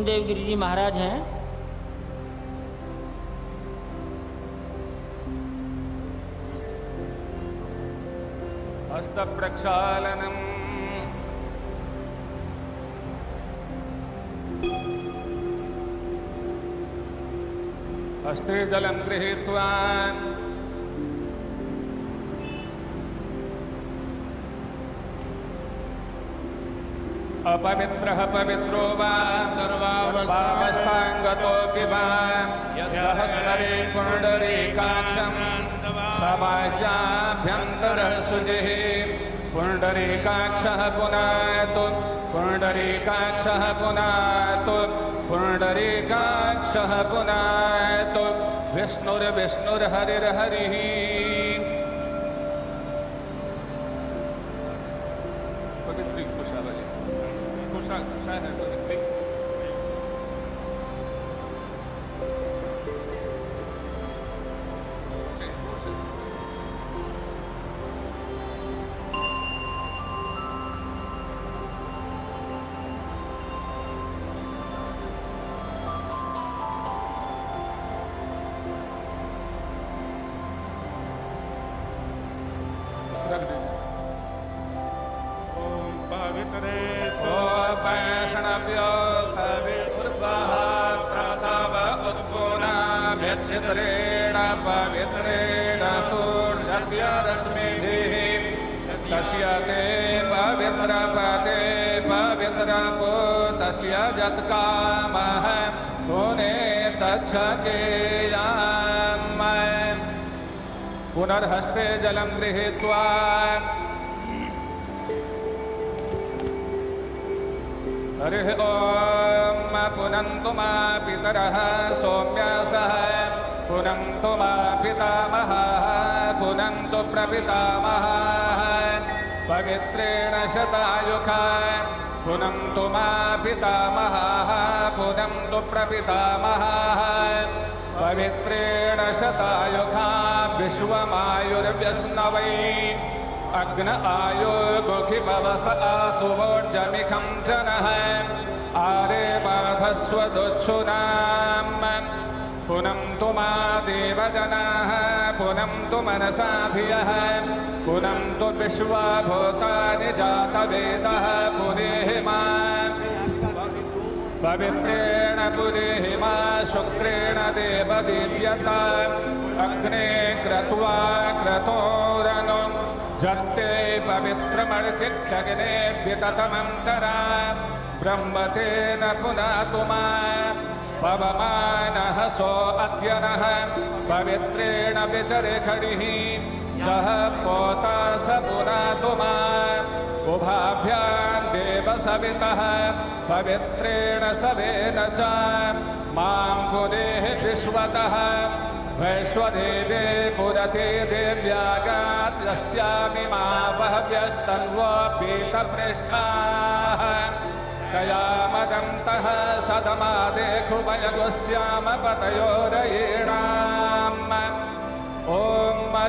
देवगिरी जी महाराज हैं। हस्त प्रक्षालनम हस्ते जलं गृहीत्वा अपवित्रः पवित्रो वा सर्वावस्थाङ्गतोऽपि वा सहस्रे पुण्डरीकाक्षं सवाचाभ्यन्तरः शुचिः पुण्डरीकाक्षः पुनातु पुण्डरीकाक्षः पुनातु पुण्डरीकाक्षः पुनातु विष्णुर्विष्णुर्हरिर्हरिः पवित्री कुशालय कुशा है पवित्री पवित्रेण सूर्यस्य रश्मिभिः तस्य ते पवित्रपते पवित्रपो तस्य यत्कामः पुनेतच्छकेयाम् पुनर्हस्ते जलं गृहीत्वा हरिः ॐ पुनन्तु मा पितरः सौम्यासः पुनन्तु मा पितामहः पुनन्तु प्रपितामहः पवित्रेण शतायुखा पुनन्तु मा पितामहः पुनन्तु प्रपितामहः पवित्रेण शतायुखा विश्वमायुर्व्यस्नवै अग्न आयो गोखि पवस आसुवोर्जमिखं जनः आरे बाधस्वदुच्छुनाम् पुनन्तु मा देवजनाः पुनन्तु मनसा धियः पुनन्तु विश्वभूतानि जातवेदः पुरेहि मा पवित्रेण पुरेहि मा शुक्रेण देवदीप्यता अग्ने क्रत्वा क्रतोरनु जत्ते पवित्रमर्चिक्षगिने विततमन्तरा ब्रह्मतेन पुनातु मा पवमानः सो अद्य नः पवित्रेण विचरे खडिः सह पोता स पुनातु मा उभाभ्यां देव सवितः पवित्रेण सवेन च मां पुनेः विश्वतः वैश्वदेवे पुरते देव्यागात् यस्यामि मा बह्व्यस्तन्वो पीतपृष्ठाः कयामदन्तः सदमादेखुमयगुस्याम पतयोरयेणाम् ॐ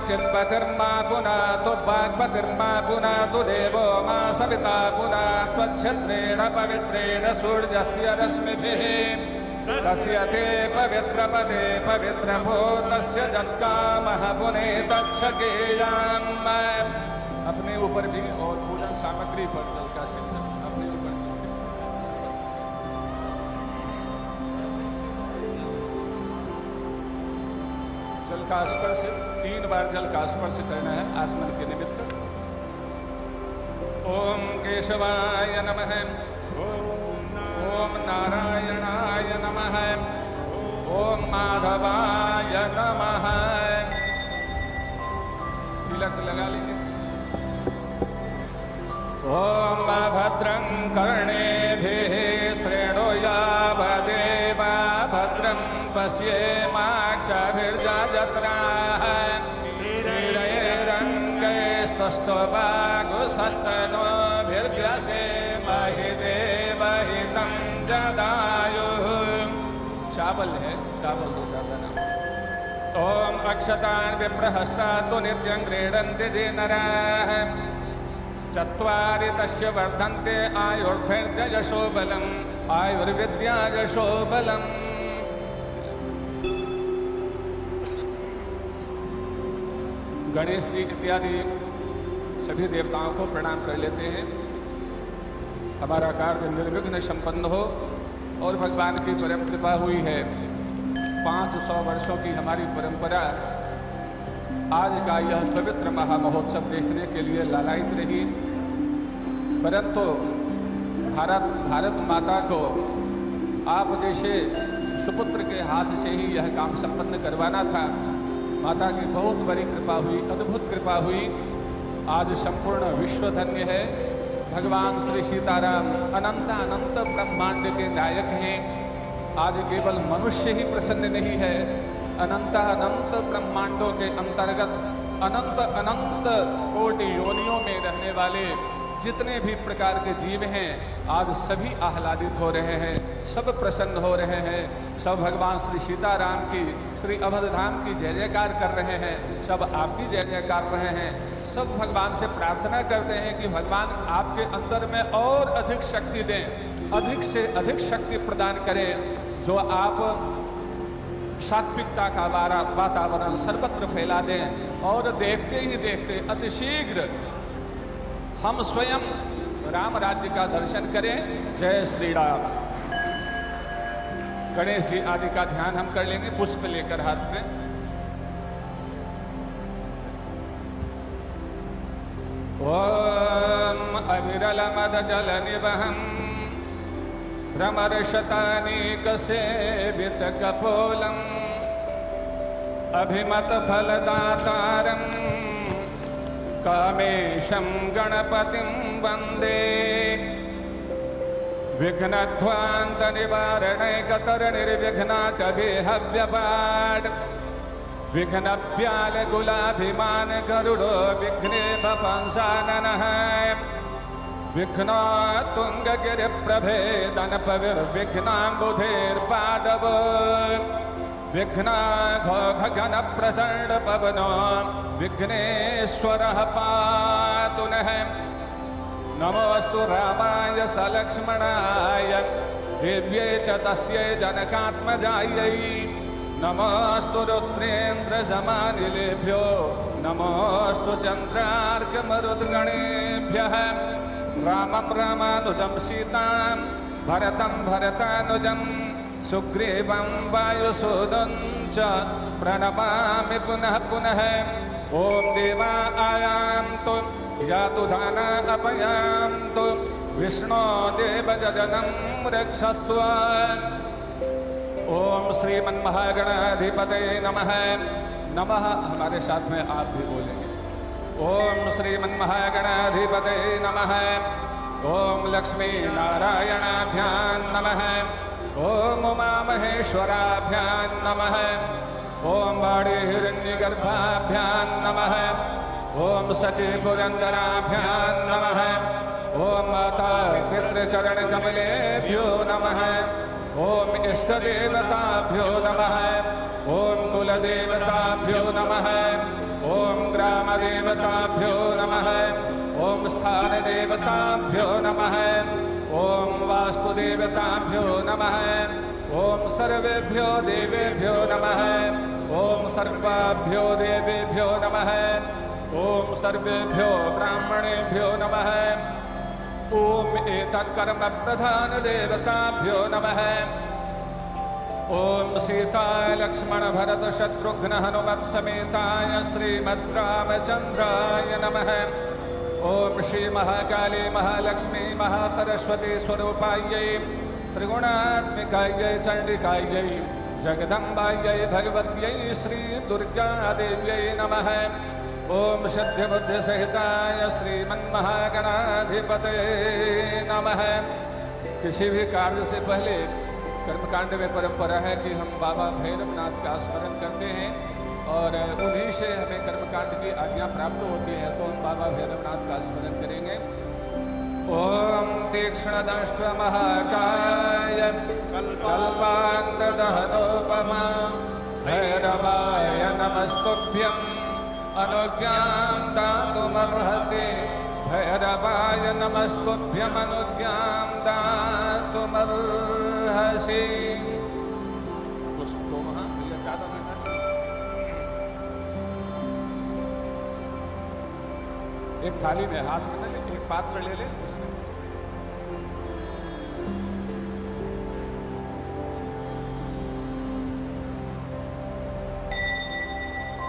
चित्पतिर्मा पुनातु वाग्पतिर्मा पुनातु देवो मा सविता पुनातु क्षत्रेण पवित्रेण सूर्यस्य रश्मिभिः तस्य ते पवित्रपदे पवित्रभूतस्य जत्कामः पुनेतच्छकेयाम् अपने ऊपर भी और पूजन सामग्री पर जल का सिंचन अपने ऊपर जल का स्पर्श 3 बार जल का स्पर्श करना है आसमन के निमित्त। ओम केशवाय नमः ओम नारायणाय नमः ओम माधवाय नमः। तिलक लगा लीजिए। ओम भद्रं कर्णेभिः शृणुयावदेवा भद्रं पश्येमाक्षभिर्जत्राः स्तुष्टुवागुसस्तनोभिर्व्यसेमहि देवहितं जदायुः। चावल है, चावल दो ज्यादा ना। ओम अक्षतान् विप्रहस्तात् नित्यं क्रीडन्ति ये नराः चत्वारि तस्य वर्धन्ते आयुर्धैर्ययशो बलम् आयुर्विद्या यशो बलम। गणेश जी इत्यादि सभी देवताओं को प्रणाम कर लेते हैं। हमारा कार्य निर्विघ्न संपन्न हो और भगवान की परम कृपा हुई है। 500 वर्षों की हमारी परंपरा आज का यह पवित्र महामहोत्सव देखने के लिए लालायित रही, परंतु भारत माता को आप जैसे सुपुत्र के हाथ से ही यह काम संपन्न करवाना था। माता की बहुत बड़ी कृपा हुई, अद्भुत कृपा हुई। आज संपूर्ण विश्व धन्य है। भगवान श्री सीताराम अनंत अनंत ब्रह्मांड के नायक हैं। आज केवल मनुष्य ही प्रसन्न नहीं है, अनंत अनंत ब्रह्मांडों के अंतर्गत अनंत अनंत कोटि योनियों में रहने वाले जितने भी प्रकार के जीव हैं आज सभी आह्लादित हो रहे हैं, सब प्रसन्न हो रहे हैं। सब भगवान श्री सीताराम की, श्री अवधधाम की जय जयकार कर रहे हैं, सब आपकी जय जयकार कर रहे हैं। सब भगवान से प्रार्थना करते हैं कि भगवान आपके अंदर में और अधिक शक्ति दें, अधिक से अधिक शक्ति प्रदान करें, जो आप सात्विकता का वातावरण सर्वत्र फैला दें और देखते ही देखते अतिशीघ्र हम स्वयं राम राज्य का दर्शन करें। जय श्री राम। गणेश जी आदि का ध्यान हम कर लेंगे पुष्प लेकर हाथ में। ओम अविरल मद जल निवहम रमर्षतानीक सेवित कपोलम अभिमत फलदातारम कामेशं गणपतिं वन्दे विघ्नध्वान्त निवारणैकतरणिर्विघ्नाटदेहव्यपाड् विघ्नव्याल गुलाभिमान गरुडो विघ्ने बपंसाननः विघ्नो तुंगगिरिप्रभेदनपविर्विघ्नाम्बुधेर्पादव विघ्नाघोघगन प्रचंड पवनो विघ्नेश्वरः पातु नः। नमोस्तु रामाय सलक्ष्मणाय दिव्यै च तस्यै जनकात्मजायै नमोस्तु रुद्रेन्द्रजमानिलेभ्यो नमोस्तु चन्द्रार्कमरुद्गणेभ्यः। रामं रामानुजं सीतां भरतं भरतानुजं सुग्रीवं वायुसूदं च प्रणमामि पुनः पुनः। ॐ देवा आयान्तु यातु दाना अपयान्तु विष्णो देवजननं रक्षस्व। ओम श्रीमन्महागणाधिपतये नमः। नमः हमारे साथ में आप भी बोलेंगे। ओम श्रीमन्महागणाधिपतये नमः। ओम लक्ष्मी नारायणाभ्यां नमः। ओम उमामहेश्वराभ्यां नमः। ओम वाणी हिरण्यगर्भाभ्यां नमः। ओम सती पुरंदराभ्यां नमः। ओम माता पितृचरणकमलेभ्यो नमः। ओम इष्टदेवताभ्यो नमः। ओम कुलदेवताभ्यो नमः। ओम ग्रामदेवताभ्यो नमः। ओम स्थानदेवताभ्यो नमः। ओम वास्तुदेवताभ्यो नमः। ओम सर्वेभ्यो देवेभ्यो नमः। ओम सर्वाभ्यो देवेभ्यो नमः। ओम सर्वेभ्यो ब्राह्मणेभ्यो नमः। ओम एतत्कर्म प्रधान देवताभ्यो नमः। ओम सीता लक्ष्मण भरत शत्रुघ्न हनुमत समेताय श्रीमद्रामचंद्राय नमः। ओम श्री महाकाली महालक्ष्मी महासरस्वती स्वरूपायै त्रिगुणात्मिकायै चंडिकायै जगदम्बायै भगवत्यै श्री दुर्गा देव्यै नमः। ओम शुद्ध बुद्धि सहिताय श्रीमन्महागणाधिपतये नमः। किसी भी कार्य से पहले कर्मकांड में परंपरा है कि हम बाबा भैरवनाथ का स्मरण करते हैं और उन्हीं से हमें कर्मकांड की आज्ञा प्राप्त होती है। तो हम बाबा भैरवनाथ का स्मरण करेंगे। ओम तीक्ष्णदंष्ट्र महाकाय कल्पान्तदहनोपमा भैरवाय नमस्तुभ्यं अनुज्ञां दातुमर्हसि भैरवाय नमस्तुभ्यं अनुज्ञां दातुमर्हसि। तुमर्हसि। पुष्प दो वहां भैया चादर लगा। एक थाली में हाथ में ले, एक पात्र ले ले, उसमें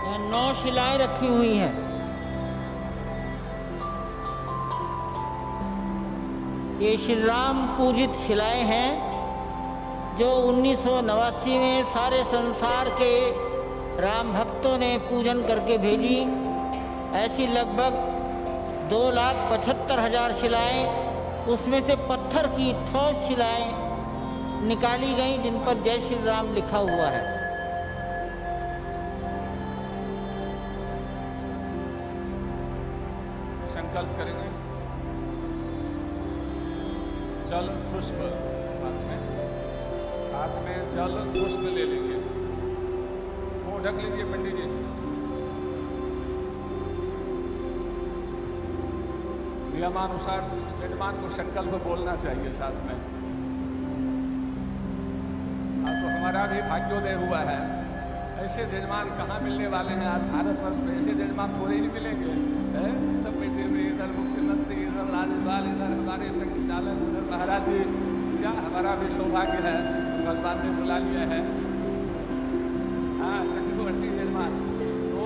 यहाँ 9 शिलाएं रखी हुई हैं। ये श्री राम पूजित शिलाएं हैं जो 1989 में सारे संसार के राम भक्तों ने पूजन करके भेजी। ऐसी लगभग 2,75,000 शिलाएं, उसमें से पत्थर की ठोस शिलाएं निकाली गई जिन पर जय श्री राम लिखा हुआ है। संकल्प करेंगे। जल पुष्प हाथ में जल पुष्प ले लीजिए। मुंह ढक लीजिए पंडित जी। नियमानुसार यजमान को संकल्प बोलना चाहिए साथ में। आज तो हमारा भी भाग्योदय हुआ है। ऐसे यजमान कहाँ मिलने वाले हैं आज भारतवर्ष में? ऐसे यजमान थोड़े ही मिलेंगे। सब बैठे हुए, इधर मुख्यमंत्री, इधर राज्यपाल, इधर हमारे संचालक, उधर महाराज जी। क्या हमारा भी सौभाग्य है, भगवान ने बुला लिया है। हाँ, चक्रवर्ती यजमान। तो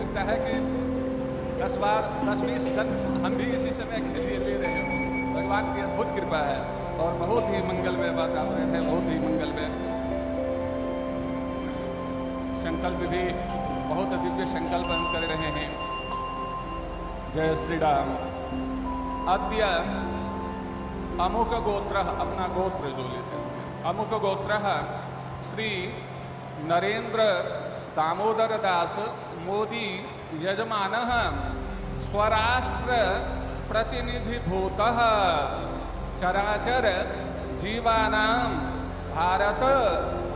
लगता है कि 10-20 टन हम भी इसी समय खेलिए ले रहे हो। भगवान की अद्भुत कृपा है और बहुत ही मंगलमय वातावरण है, बहुत ही मंगलमय। संकल्प भी बहुत दिव्य संकल्प हम कर रहे हैं। जय श्री राम। अद्य अमुक गोत्र, अपना गोत्र जो लेते हैं, अमुक गोत्र श्री नरेंद्र दामोदर दास मोदी यजमान स्वराष्ट्र प्रतिनिधिभूत चराचर जीवानां भारत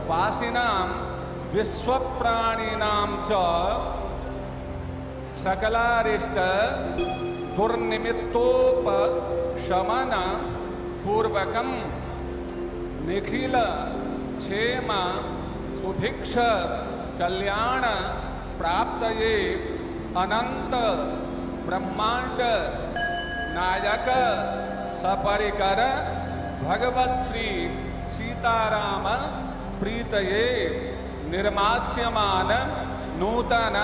वासिनां विश्वप्राणिनां च सकलारिष्ट दुर्निमित्तोपशमन पूर्वकं निखिल क्षेम सुभिक्ष कल्याण प्राप्तये अनंत ब्रह्मांड नायक सपरिकर भगवत श्री सीताराम प्रीतये निर्मास्यमान नूतन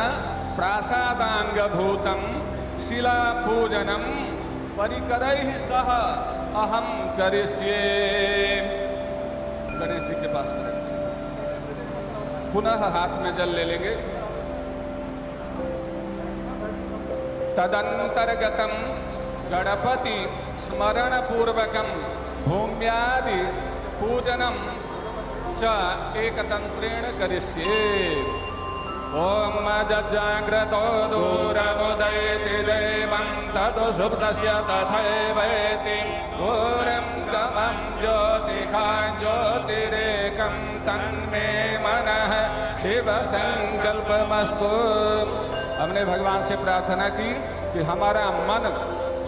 प्रासादांगभूतं शिलापूजनं परिकरैः सह अहम करिष्ये। गणेश जी के पास पुनः हाथ में जल ले लेंगे। तदंतर्गतम गणपति स्मरण पूर्वकम भूम्यादि पूजनम च एकतंत्रेण करिष्ये। ओम जजाग्रतो दूरमुदयति देवं ततो सुप्तस्य तथैवेति घोरं गमं ज्योतिषां ज्योतिरेकं तन्मे मनः शिव संकल्पमस्तु। हमने भगवान से प्रार्थना की कि हमारा मन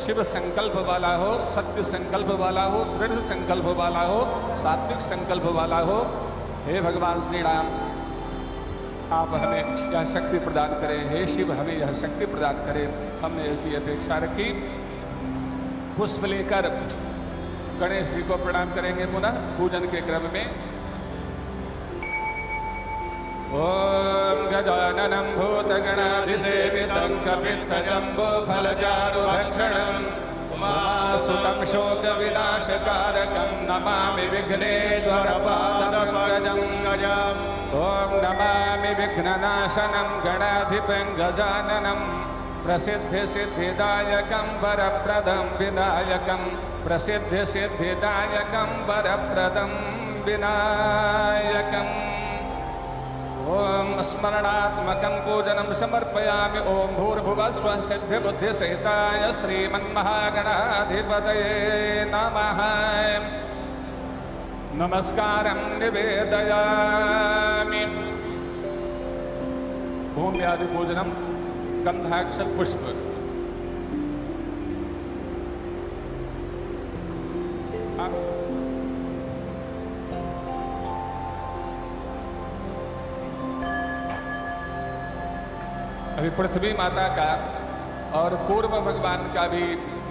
शिव संकल्प वाला हो, सत्य संकल्प वाला हो, दृढ़ संकल्प वाला हो, सात्विक संकल्प वाला हो। हे भगवान श्री राम, आप हमें यह शक्ति प्रदान करें। हे शिव, हमें यह शक्ति प्रदान करें। हमने ऐसी अपेक्षा रखी। पुष्प लेकर गणेश जी को प्रणाम करेंगे पुनः पूजन के क्रम में। ओम गजाननं भूतगणाधिसेवितं कपित्थजम्बूफलचारुभक्षणं उमासुतं शोकविनाशकारकं नमामि विघ्नेश्वरपादपङ्कजं गजाम्। ओम नमामि विघ्ननाशनं गणाधिपं गजाननं प्रसिद्धिसिद्धिदायकं वरप्रदं विनायकं प्रसिद्धिसिद्धिदायकं वरप्रदं विनायकम्। ओम स्मरणात्मकं पूजनं समर्पयामि। ओम भूर्भुवः सिद्धिबुद्धिसहिताय श्रीमन्महागणाधिपतये नमः। नमस्कारं निवेदयामि। भूम्यादि पूजनं गंधाक्षत पुष्प। अभी पृथ्वी माता का और कूर्म भगवान का भी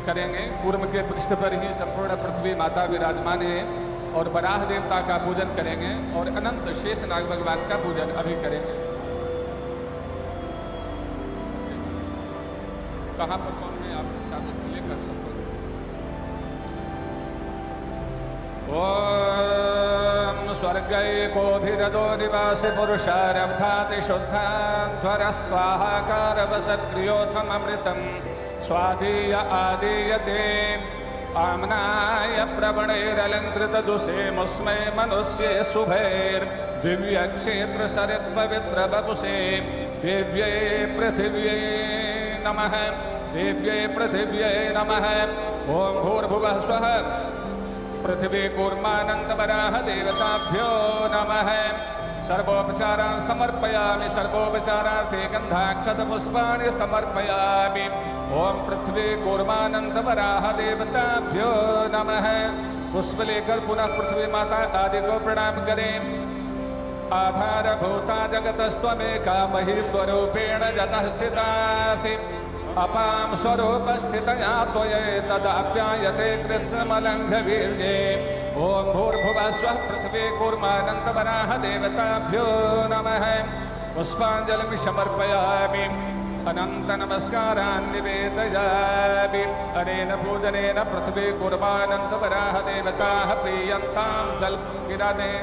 करेंगे। कूर्म के पृष्ठ पर ही संपूर्ण पृथ्वी माता विराजमान है और वराह देवता का पूजन करेंगे और अनंत शेषनाग भगवान का पूजन अभी करेंगे। कहाँ पर कौन है आप चाहते लेकर सकते। ओम स्वर्गैकोभिरदो निवास पुरुषारब्धाति शुद्धाध्वर स्वाहाकार वसक्रियोथमृतम् स्वादीय आदीयते आम्नाय प्रवणैरलङ्कृत दुषे मुस्मै मनुष्ये शुभैर्दिव्यक्षेत्र सरित् पवित्र वपुषे देव्यै पृथिव्यै नमः देव्यै पृथिव्यै नमः। ओम भूर्भुवः स्वः पृथ्वी कूर्मानंद वराह देवताभ्यो नमः। सर्वोपचारान् समर्पयामि सर्वोपचारार्थे गंधाक्षत पुष्पाणि समर्पयामि। ओम पृथ्वी कूर्मानंद वराह देवताभ्यो नमः। पुष्प लेकर पुनः पृथ्वी माता आदि को प्रणाम करें। आधारभूता जगतस्त्वमेका मही स्वरूपेण जतः स्थितासि अपां स्वरूपस्थितया त्वयैतदाप्यायते कृत्स्नमलङ्घवीर्ये। ओम भूर्भुवः स्वः पृथ्वी कूर्मानन्दवराह देवताभ्यो नमः। पुष्पाञ्जलिं समर्पयामि अनंत नमस्कारान् निवेदयामि। अनेन पूजनेन पृथ्वी कूर्मानन्दवराह देवताः प्रीयन्तां जलगिरादे।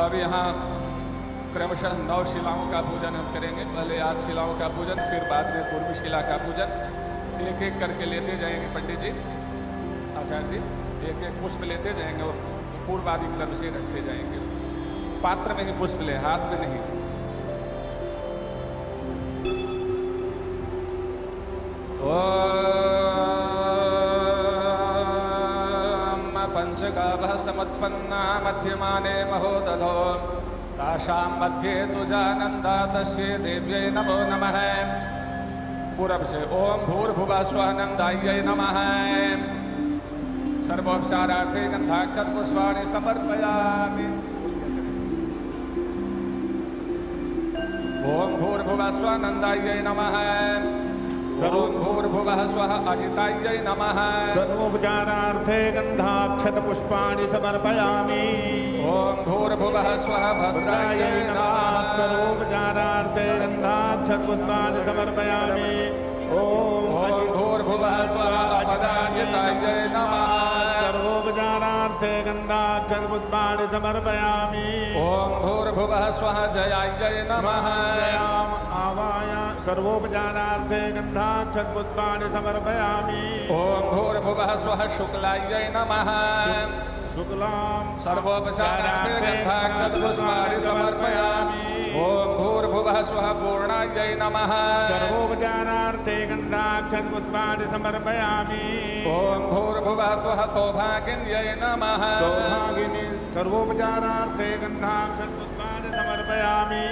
अब यहाँ क्रमशः 9 शिलाओं का पूजन हम करेंगे। पहले 8 शिलाओं का पूजन, फिर बाद में पूर्व शिला का पूजन। एक एक करके लेते जाएंगे पंडित जी, आचार्य जी, एक एक पुष्प लेते जाएंगे और पूर्वादि क्रम से रखते जाएंगे। पात्र में ही पुष्प ले, हाथ में नहीं। पंचगावः समुत्पन्ना मध्यमाने महोदधो तासां मध्ये तुजानन्दा तस्यै देव्यै नमो नमः। पूरब से ओम भूर्भुवः स्वः नन्दायै नमः। सर्वोपचारार्थे गन्धाक्षत पुष्पाणि समर्पयामि। ओम भूर्भुवः स्वः नन्दायै नमः। ओम भूर्भुवः स्वः अजितायै नमः। सर्वोपचारार्थे गन्धाक्षत पुष्पाणि समर्पयामि। ओम भूर्भुवः स्वः भद्रायै नमः। सर्वोपचारार्थे गन्धाक्षत पुष्पाणि समर्पयामि। ओम भूर्भुवः स्वः अपदायितायै नमः। सर्वोपचारार्थे गन्धाक्षत पुष्पाणि समर्पयामि। ओम भूर्भुवः स्वः जयायै नमः। जयाम आवाय सर्वोपचारार्थे गन्धाक्षत पुष्पाणि समर्पयामि। ओम भूर्भुवः स्वः शुक्लायै नमः। शुक्लां सर्वोपचारार्थे गन्धाक्षत पुष्पाणि समर्पयामि। ओम भूर्भुवः स्वः पूर्णायै नमः। सर्वोपचारार्थे गन्धाक्षत पुष्पाणि समर्पयामि। ओम भूर्भुवः स्वः सौभागिन्यै नमः। सौभागिनी सर्वोपचारार्थे गन्धाक्षत पुष्पाणि समर्पयामि।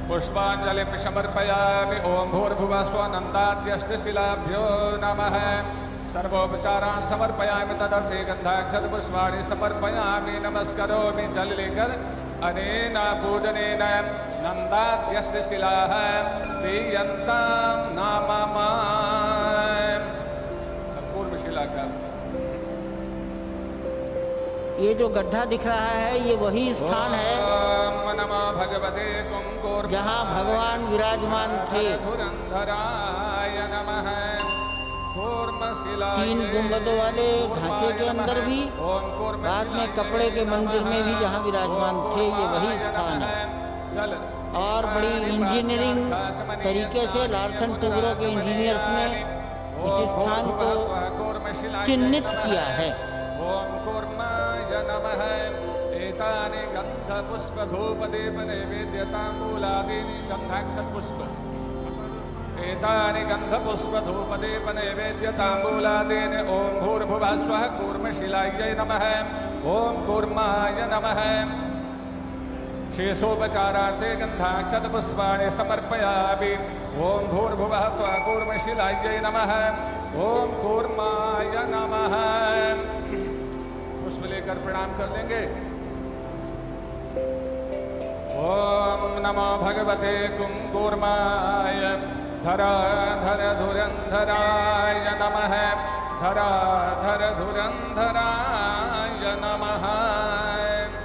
पुष्पाञ्जलिं समर्पयामि। ओम भूर्भुवः स्वः नन्दाद्यष्टशिलाभ्यो नमः। सर्वोपचारान् समर्पयामि तदर्थे गन्धाक्षत पुष्पाणि समर्पयामि। नमस्करोमि जल लेकर अनेन पूजनेन नन्दाद्यष्टशिलाः प्रीयन्तां नमः। पूर्व शिला का ये जो गड्ढा दिख रहा है ये वही स्थान है नमो भगवते कुंकुर जहाँ भगवान विराजमान थे। धुरंधराय नमः। 3 गुंबदों वाले ढांचे के अंदर भी, बाद में कपड़े के मंदिर में भी जहाँ विराजमान थे, ये वही स्थान है। और बड़ी इंजीनियरिंग तरीके से लार्सन टूब्रो के इंजीनियर्स ने इस स्थान को चिन्हित किया है। ओम कूर्माय नमः। एतानि गंध पुष्प धूप दीप नैवेद्यतांबूलादीनि गंधाक्षत पुष्प एतानि गंध पुष्प धूप दीप नैवेद्यतांबूलादीनि। ओम भूर्भुवः स्वः कूर्मशिलायै नमः। ओम कूर्माय नमः। शेषोपचारार्थे गन्धाक्षतपुष्पाणि समर्पयामि। ओम भूर्भुवः स्वः कूर्मशिलायै नमः। ओम कूर्माय नमः। पुष्प लेकर प्रणाम कर देंगे। ओम नमो भगवते कुंकूर्माय धराधर धुरंधराय नमः। धराधर धुरंधराय नमः।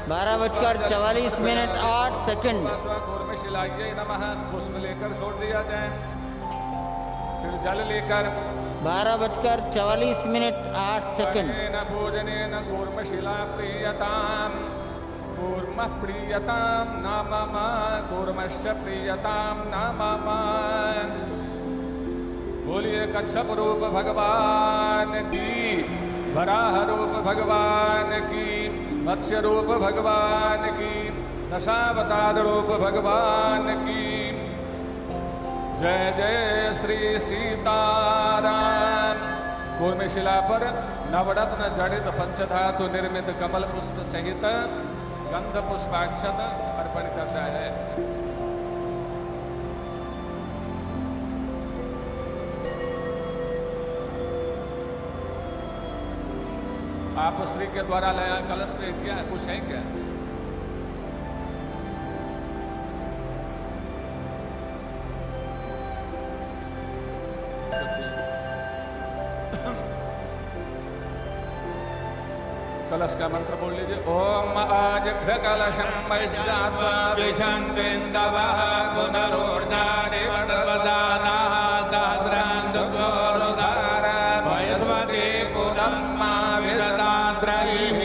12:44 कूर्मशिलायै नमः। पुष्प लेकर छोड़ दिया जाए। फिर जल लेकर 12:44 पूजनेन कूर्मशिला प्रीयताम्। कूर्म प्रीयतां नाम कूर्मश्च प्रीयतां नाम। बोलिए कच्छप रूप भगवान की, वराह रूप भगवान की, मत्स्य रूप भगवान की, दशावतार रूप भगवान की। जय जय श्री सीताराम। कूर्मशिला पर नवरत्न जड़ित पंचधातु निर्मित कमल पुष्प सहित गंध पुष्पाक्षत अर्पण करता है। आप श्री के द्वारा लाया कलश में क्या कुछ है क्या? कलश का मंत्र बोल लीजिए। ओम आजघ्र कलशं वैश्वात्मा विशन्तेन्दवः पुनरोर्जानिवद्वदानाः दाद्रान्दुक्षोरुदारा वैश्वते पुनम्मा विशदाद्रैः।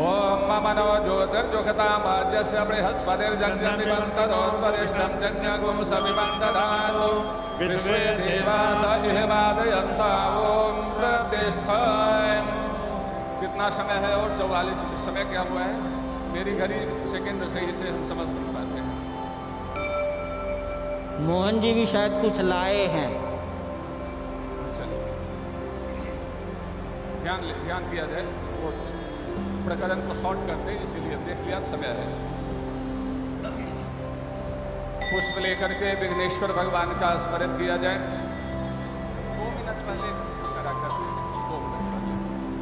ओम मनो ज्योतिर्जुगतामाज्यस्य बृहस्पतिर्जन्यमिमन्तरोर्वरिष्ठं जन्यगुं सविमन्तदातु विश्वे देवाः जिह्वादयन्ता। ओम प्रतिष्ठाय। कितना समय है और 44 समय क्या हुआ है? मेरी घड़ी सेकंड सही से हम समझ नहीं पाते हैं। मोहन जी भी शायद कुछ लाए हैं। चलिए ध्यान दिया जाए। वो प्रकरण को शॉर्ट करते इसीलिए देख लिया समय है। पुष्प लेकर के विघ्नेश्वर भगवान का स्मरण किया जाए। 2 मिनट पहले सरा कर देंगे। 2 मिनट पहले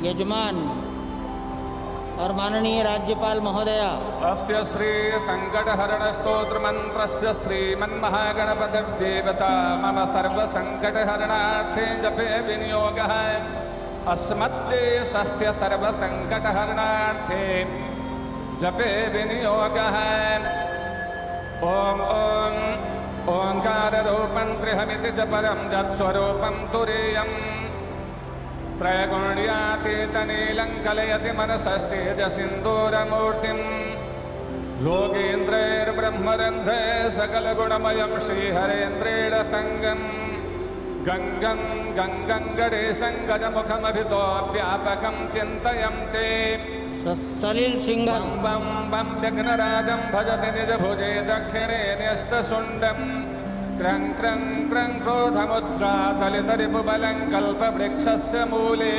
यजमान और माननीय राज्यपाल महोदया अस्य श्री संकट हरण स्तोत्र मंत्रस्य श्रीमन्महागणपतिर्देवता मम सर्व संकट हरणार्थे जपे विनियोगः। अस्मद्देशस्य सर्व संकट हरणार्थे जपे विनियोगः। ओम ओम ओंकार रूपं त्रिहमिति च परं जत्स्वरूपं तुरीयम्। त्रयगुण्यातीतनीलं कलयति मनसस्तेजसिन्दूरमूर्तिं। योगेन्द्रैर्ब्रह्मरन्ध्रैः सकलगुणमयं श्रीहरेन्द्रेण सङ्गं। गङ्गं गङ्गं गणेशं गजमुखमभितो व्यापकं चिन्तयं ते। सलिल सिंघम बं बं व्यघ्नराजं भजति निजभुजे दक्षिणे न्यस्तशुण्डम्। क्रं क्रं क्रं क्रोधमुद्रा दलितरिपुबलं कल्पवृक्षस्य मूले।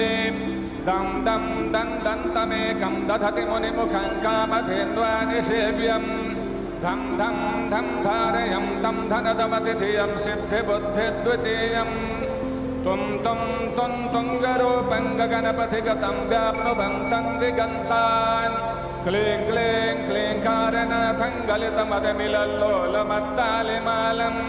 दं दं दं दन्तमेकं दधति मुनिमुखं कामधेन्वानिषेव्यं। धं धं धं धारयं तं धनदमतिधियं सिद्धिबुद्धिद्वितीयं। तुं तुं तुं तुङ्गरूपं गगनपथिगतं व्याप्नुवन्तं दिगन्तान्। क्लीं क्लीं क्लीङ्कारनाथं गलितमदमिलल्लोलमत्तालिमालम्।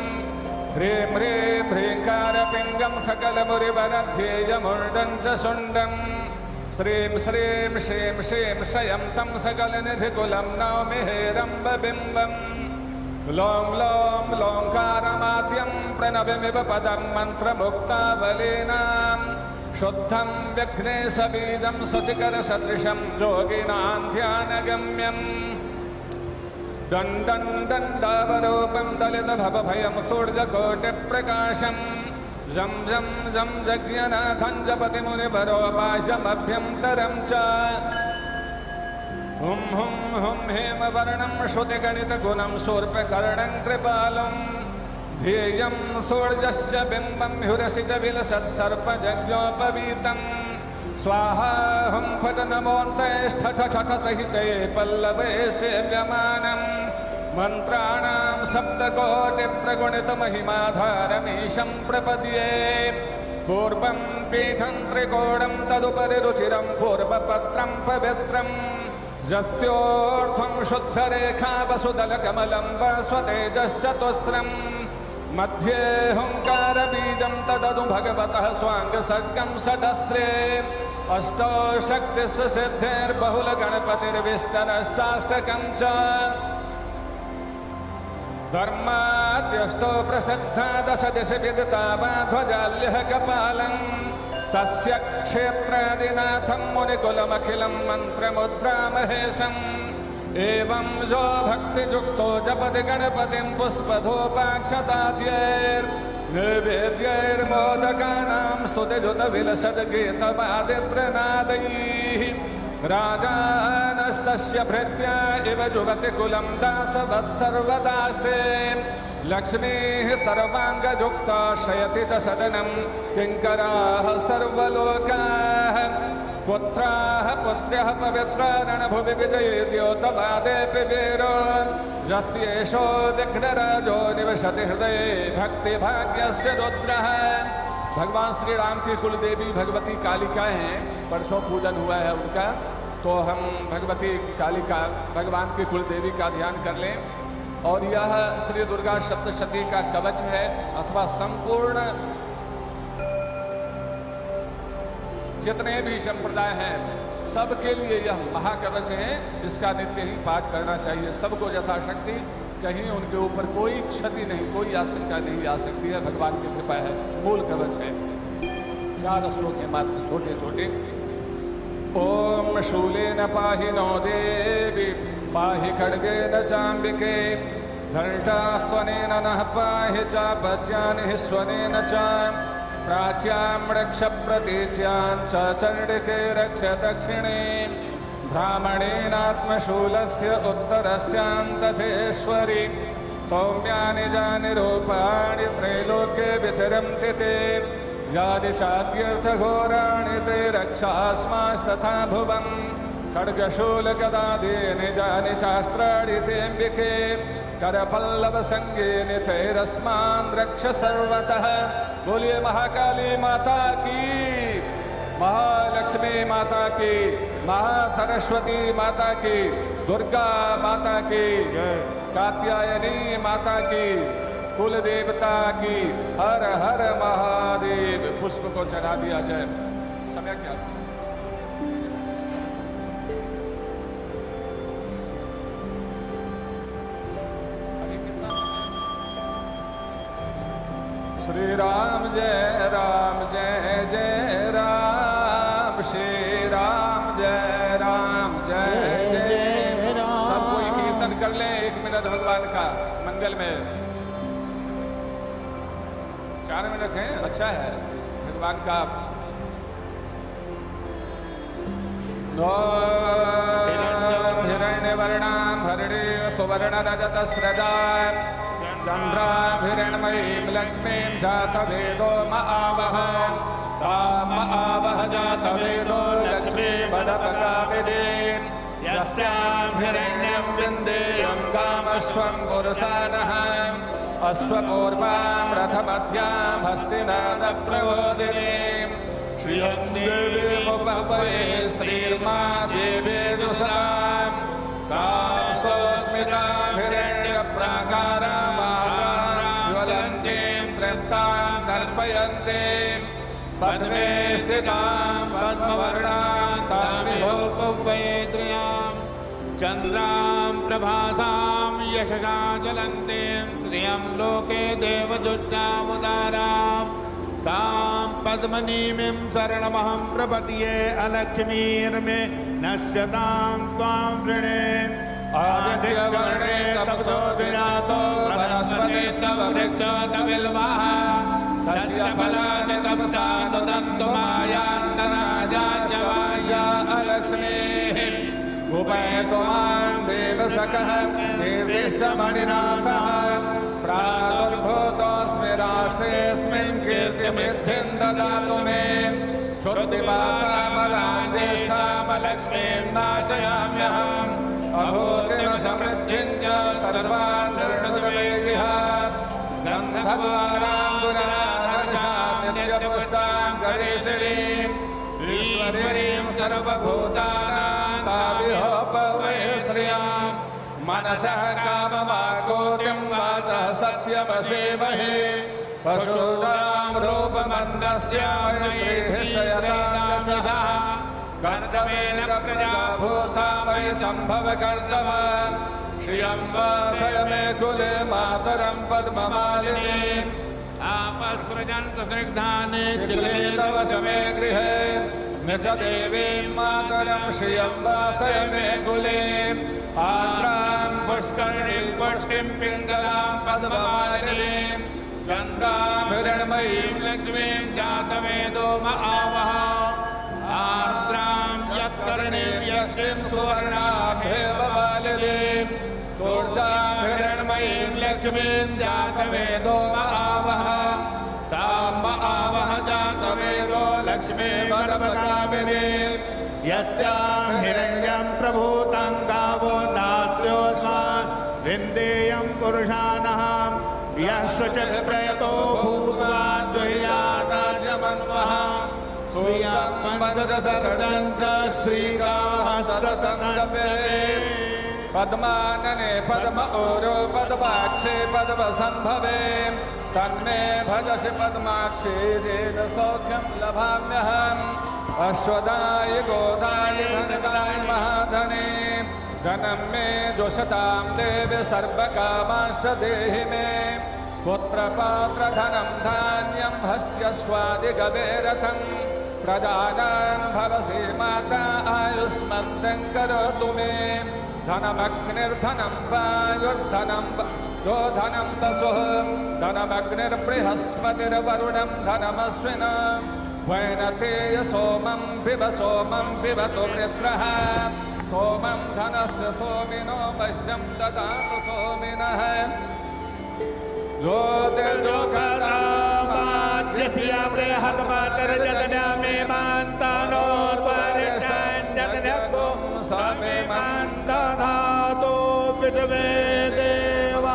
ह्रीं ह्रीं ह्रीङ्कारपिङ्गं सकलमुरिवरध्येयमुण्डं च शुण्डं। श्रीं श्रीं श्रीं श्रीं शयं तं सकलनिधिकुलं नौमि हेरम्बबिम्बम्। लों लों लोङ्कारमाद्यं प्रणवमिव पदं मन्त्रमुक्तावलीनां। शुद्धं व्यघ्नेशबीजं शशिकरसदृशं योगिनां ध्यानगम्यम्। दण्डं दण्डावरूपं दलितभवभयं सूर्यकोटिप्रकाशं। जं जं जं जज्ञनाथं जपतिमुनिवरोपाशमभ्यन्तरं च। हुं हुं हुं हेमवर्णं श्रुतिगणितगुणं शूर्पकर्णं कृपालुं। ध्येयं सूर्यस्य बिम्बं ह्युरसिजविलसत्सर्पजज्ञोपवीतं। स्वाहा हम फट नमोऽन्तैष्ठठ सहिते पल्लवे सेव्यमानम् मंत्राणां सप्तकोटिप्रगुणितमहिमाधारमीशं प्रपद्ये पूर्वं पीठं त्रिकोणं तदुपरि रुचिरं पूर्वपत्रं पवित्रं यस्योर्ध्वं शुद्धरेखा वसुदलकमलं वस्वतेजश्चतुस्रम् मध्ये हुंकारबीजं तदनु भगवतः स्वाङ्गसर्गं षडस्रे अष्टौ शक्तिस्य सिद्धिर्बहुलगणपतिर्विष्टरश्चाष्टकं च धर्माद्यष्टौ प्रसिद्धा दश दिशि विदिता वा ध्वजाल्यः कपालं तस्य क्षेत्रादिनाथं मुनिकुलमखिलं मन्त्रमुद्रामहेशम् एवं जो भक्तियुक्तो जपति गणपतिं पुष्पधूपाक्षताद्यैर्निवेद्यैर्मोदकानां स्तुतिजुतविलसद्गीतवादित्रनादैः राजानस्तस्य भृत्या इव जुवति कुलं दासवत्सर्वदास्ते लक्ष्मीः सर्वाङ्गयुक्ता शयति च सदनं किङ्कराः सर्वलोकाः पुत्राः पुत्र्यः पवित्रारणभुवि विजयेद्योतपादेऽपि वीरो यस्येषो विघ्नराजो निवसति हृदये भक्तिभाग्यस्य रुद्रः। भगवान श्री राम की कुलदेवी भगवती कालिका हैं, परसों पूजन हुआ है उनका, तो हम भगवती कालिका भगवान की कुलदेवी का ध्यान कर लें। और यह श्री दुर्गा सप्तशती का कवच है अथवा संपूर्ण जितने भी संप्रदाय हैं सबके लिए यह महाकवच है। इसका नित्य ही पाठ करना चाहिए सबको यथाशक्ति, कहीं उनके ऊपर कोई क्षति नहीं, कोई आशंका नहीं आ सकती है। भगवान की कृपा है, मूल कवच है। 4 श्लोक है मात्र, छोटे छोटे। ओम शूलेन पाहि नो देवी पाहि खड्गेन चाम्बिके घंटास्वनेन नः पाहि चापच्यानि स्वनेन च प्राच्यां रक्ष प्रतीच्यां च चण्डिके रक्ष दक्षिणे ब्राह्मणेनात्मशूलस्य उत्तरस्यां तथेश्वरि सौम्यानि जानि रूपाणि त्रैलोक्ये विचरन्ति ते यानि चात्यर्थघोराणि ते रक्षास्मास्तथा भुवन् खड्गशूलगदादीनि जानि चास्त्राणि तेऽम्बिके करपल्लवसङ्गीनि तैरस्मान् रक्ष सर्वतः। बोलिए महाकाली माता की, महालक्ष्मी माता की, महासरस्वती माता की, दुर्गा माता की, कात्यायनी माता की, कुल देवता की, हर हर महादेव। पुष्प को चढ़ा दिया जाए। समय क्या अभी कितना समय? श्री राम जय जय राम, श्री राम जय जय राम। सब कोई कीर्तन कर ले 1 मिनट भगवान का मंगल में। 4 मिनट है, अच्छा है भगवान का। हिरण्यवर्णां हरिणीं सुवर्णरजतस्रजां चन्द्राभिरणमयीं लक्ष्मीं जातवेदो महावः ताम आवह जातवेदो लक्ष्मीपदपकाविदीं यस्यां हिरण्यं विन्देयं कामश्वं पुरुषानः अश्वपूर्वां रथमध्यां हस्तिनादप्रबोधिनीं श्रियं देवीमुपहवये श्रीर्मादेवीदुषां कासोऽस्मितां हिरण्यप्राकारां ज्वलन्तीं तृप्तां कल्पयन्तीं पद्मे स्थितां पद्मवर्णां तामिहोपवैत्र्यां चन्द्रां प्रभासां यशसा ज्वलन्तीं श्रियं लोके देवदुष्टामुदारां तां पद्मनीमिं शरणमहं प्रपद्ये अलक्ष्मीर्मे नश्यतां त्वां वृणे आदित्यवर्णे तपसो विजातो वनस्पतिस्तव वृक्षोतविल्वाः तस्य फलानि तपसा नुदन्तु मायान्तराजाज्यवाया अलक्ष्मीः उपैत्वां देवसखः कीर्तिसमणिना सह प्रादुर्भूतोऽस्मि राष्ट्रेऽस्मिन् कीर्तिमिद्धिं ददातु मे क्षुद्धिपासामल लक्ष्मीं नाशयाम्यहम् अभूतिम समृद्धिं च सर्वान् निर्णुतमेघ्यात् गन्धद्वाराङ्गुराधर्षाम्यत्यपुष्टां गरीषिणीम् ईश्वरीं सर्वभूतानां ताभिहोपवै श्रियाम् मनसः काममाकोटिं वाचः सत्यमसेमहे पशूनां रूपमन्नस्य श्रीधिशयताशः कर्दमेन प्रजा भूता वै सम्भवकर्तव श्रियं वासय मे कुले मातरं पद्ममालिनी आपस्रजन्तु स्निग्धानि चिले तव समे गृहे न च देवीं मातरं श्रियं वासय मे कुले आर्द्रां पुष्करिणीं पुष्टिं पिङ्गलां पद्ममालिनीं चन्द्रां हिरण्मयीं लक्ष्मीं जातवेदो म आवह आर्द्रां यत्कर्णीं यक्षिं सुवर्णाभेव मालिनीं सूर्यां हिरण्मयीं लक्ष्मीं जातवेदो म आवह तां म आवह जातवेदो लक्ष्मी वरपकामिनीं यस्यां हिरण्यं प्रभूतं गावो नास्योऽस्मान् विन्देयं पुरुषाणः यः शुचिः प्रयतो भूत्वा द्वैयाताजमन्वः सूयं मन्दरदर्शनं च श्रीरामः सततं जपे पद्मानने पद्म ऊरो पद्माक्षे पद्मसम्भवे तन्मे भजसि पद्माक्षे तेन सौख्यं लभाम्यहम् अश्वदाय गोदाय धनदाय महाधने धनं मे जोषतां देवी सर्वकामांश्च देहि मे पुत्रपात्रधनं धान्यं हस्त्यस्वादिगवेरथं प्रजानां भवसि माता आयुष्मन्तं करोतु मे धनमग्निर्धनं वायुर्धनं यो धनं वसुः धनमग्निर्बृहस्पतिर्वरुणं धनमश्विना वैनतेय सोमं पिबतु वृत्रः सोमं धनस्य सोमिनो मह्यं ददातु सोमिनः ज्योतिर्योगरामाज्यस्य बृहस्पतिर्जगन्यामे मान्तानोर्वरिष्ठान्यग्नगो समे मान्दधातो विद्वे देव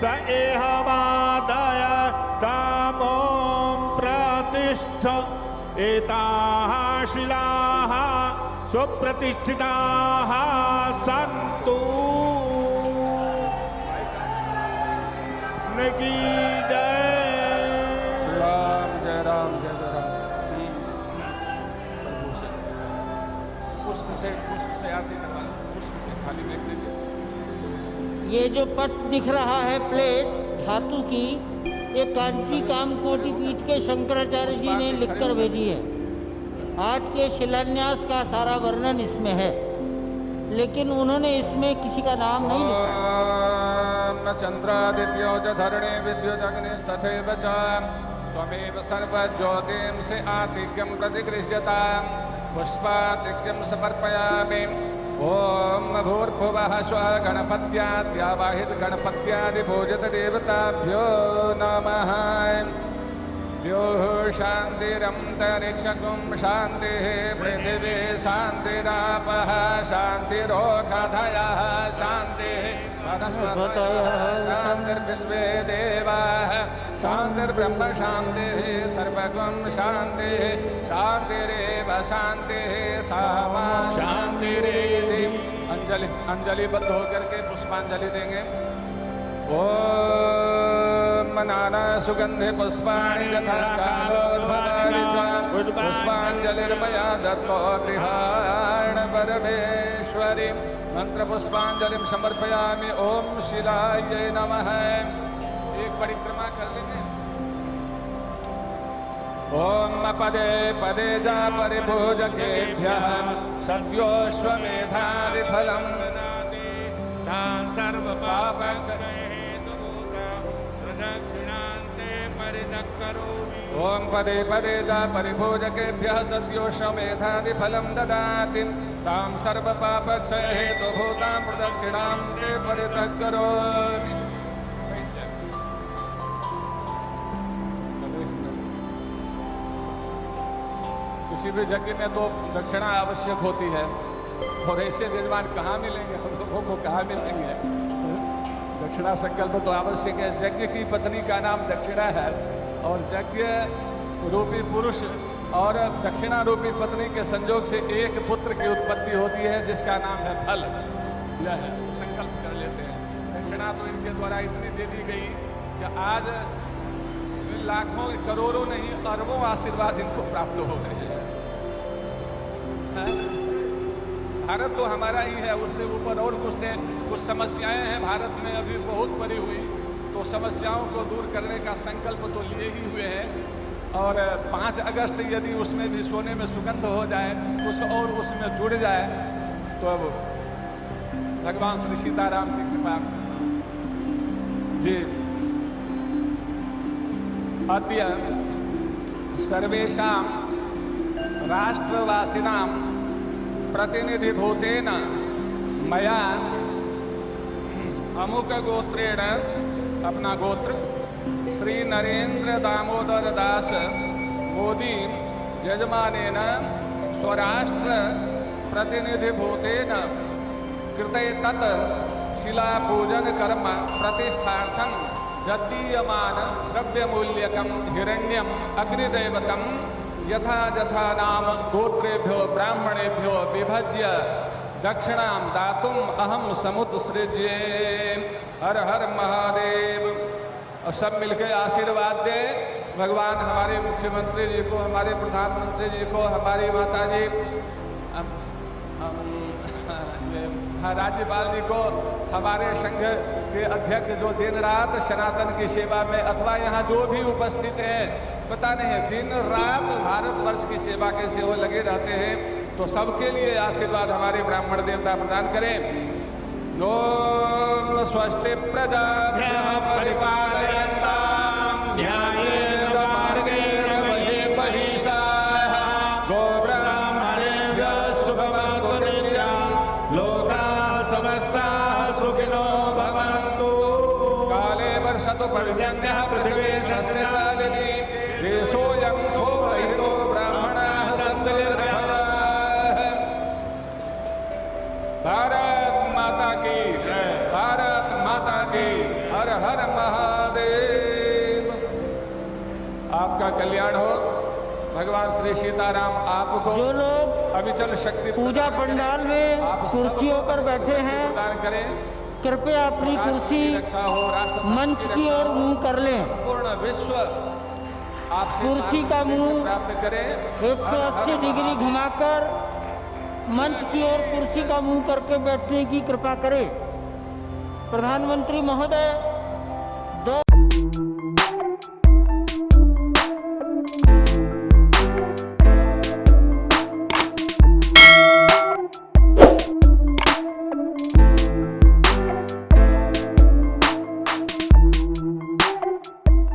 स एहमादाय तामों प्रतिष्ठ एताः शिलाः सुप्रतिष्ठिताः सन्तु की जय श्री राम जय राम जय जय राम। पुष्प से आरती करवा पुष्प से थाली में लीजिए। ये जो पट दिख रहा है प्लेट धातु की, ये कांची कामकोटि पीठ के शंकराचार्य जी ने लिखकर भेजी है। आज के शिलान्यास का सारा वर्णन इसमें है, लेकिन उन्होंने इसमें किसी का नाम नहीं लिखा। चंद्रादित्यो च धरणे विद्युदग्निस्तथैव च त्वमेव सर्वज्योतिंसि आतिक्यं प्रतिगृह्यताम् पुष्पातिक्यं समर्पयामि। ओम भूर्भुवः स्वः गणपत्याद्यावाहित गणपत्यादिपूजित देवताभ्यो नमः। द्योः शान्तिरन्तरिक्षं शान्तिः पृथिवी शान्तिरापः शान्तिरोषधयः शान्तिः वनस्पतयः शान्तिर्विश्वे देवाः शान्तिर्ब्रह्म शान्तिः सर्वगुं शान्तिः शान्तिरेव शान्तिः सा मा शान्तिरेति। अंजलिबद्ध होकर के पुष्पांजलि देंगे। ओम नाना सुगंधे पुष्पाणि यथा कालोद्भवानि च पुष्पांजलिर्मया दत्तो गृहाण परमेश्वरी। मंत्र पुष्पांजलिं समर्पयामि। ओम शिलायै नमः। एक परिक्रमा कर लेंगे। ओम पदे पदे जा परिभोजकेभ्यः सद्योऽश्वमेधादिफलं सर्व ओम पदे पदे दा परिभोजकेभ्यः सद्योऽश्वमेधादिफलं ददाति तां सर्वपापक्षय हेतुभूतां प्रदक्षिणां ते परितः करोमि। किसी भी यज्ञ में तो दक्षिणा आवश्यक होती है। और ऐसे यजमान कहाँ मिलेंगे, हम लोगों को कहाँ मिलेंगे। दक्षिणा संकल्प तो आवश्यक है। यज्ञ की पत्नी का नाम दक्षिणा है और यज्ञ रूपी पुरुष और दक्षिणा रूपी पत्नी के संयोग से एक पुत्र की उत्पत्ति होती है जिसका नाम है फल। यह है, संकल्प कर लेते हैं। दक्षिणा तो इनके द्वारा इतनी दे दी गई कि आज लाखों करोड़ों नहीं अरबों आशीर्वाद इनको प्राप्त हो रहे हैं। भारत तो हमारा ही है, उससे ऊपर और कुछ समस्याएं हैं भारत में अभी बहुत बड़ी हुई, तो समस्याओं को दूर करने का संकल्प तो लिए ही हुए हैं। और 5 अगस्त यदि उसमें भी सोने में सुगंध हो जाए, कुछ और उसमें जुड़ जाए, तो अब भगवान श्री सीताराम की कृपा जी। अद्य सर्वेषां राष्ट्रवासिनां प्रतिनिधिभूतेन मया अमुक गोत्रेण, अपना गोत्र, श्री नरेंद्र दामोदर दास मोदी यजमानेन स्वराष्ट्र प्रतिनिधिभूतेन कृते तत् शिलापूजन कर्म प्रतिष्ठार्थं जदीयमान द्रव्यमूल्यकं हिरण्यम अग्निदेवतं यथा यथा नाम गोत्रेभ्यो ब्राह्मणेभ्यो विभज्य दक्षिणां दातुम अहम समुत्सृज्ये। हर हर महादेव। और सब मिलकर आशीर्वाद दे। भगवान हमारे मुख्यमंत्री जी को, हमारे प्रधानमंत्री जी को, हमारी माता जी राज्यपाल जी को, हमारे संघ के अध्यक्ष जो दिन रात सनातन की सेवा में अथवा यहाँ जो भी उपस्थित हैं, पता नहीं दिन रात भारतवर्ष की सेवा कैसे वो लगे रहते हैं, तो सबके लिए आशीर्वाद हमारे ब्राह्मण देवता प्रदान करें। ओम स्वस्ति प्रजाभ्यः परिपालयन्तां न्यायेन मार्गेण महीं महिषाः गोब्राह्मणेभ्यः शुभमस्तु नित्यं लोकाः समस्ताः सुखिनो भवन्तु। काले वर्षतु पर्जन्यः पृथिवी सस्यशालिनी देशोऽयं शोभयितो ब्राह्मणाः सन्तु निर्भयाः। भारत माता की जय, भारत माता की। हर हर महादेव। आपका कल्याण हो। भगवान श्री सीताराम आपको जो लोग अविचल शक्ति पूजा पंडाल में कुर्सियों पर बैठे हैं, प्रदान करें। कृपया अपनी कुर्सी रक्षा हो, राष्ट्र मंच की ओर मुंह कर लें। पूर्ण विश्व आपसे कुर्सी का मुंह प्राप्त करें। 180 डिग्री घुमाकर मंच की ओर कुर्सी का मुंह करके बैठने की कृपा करें। प्रधानमंत्री महोदय,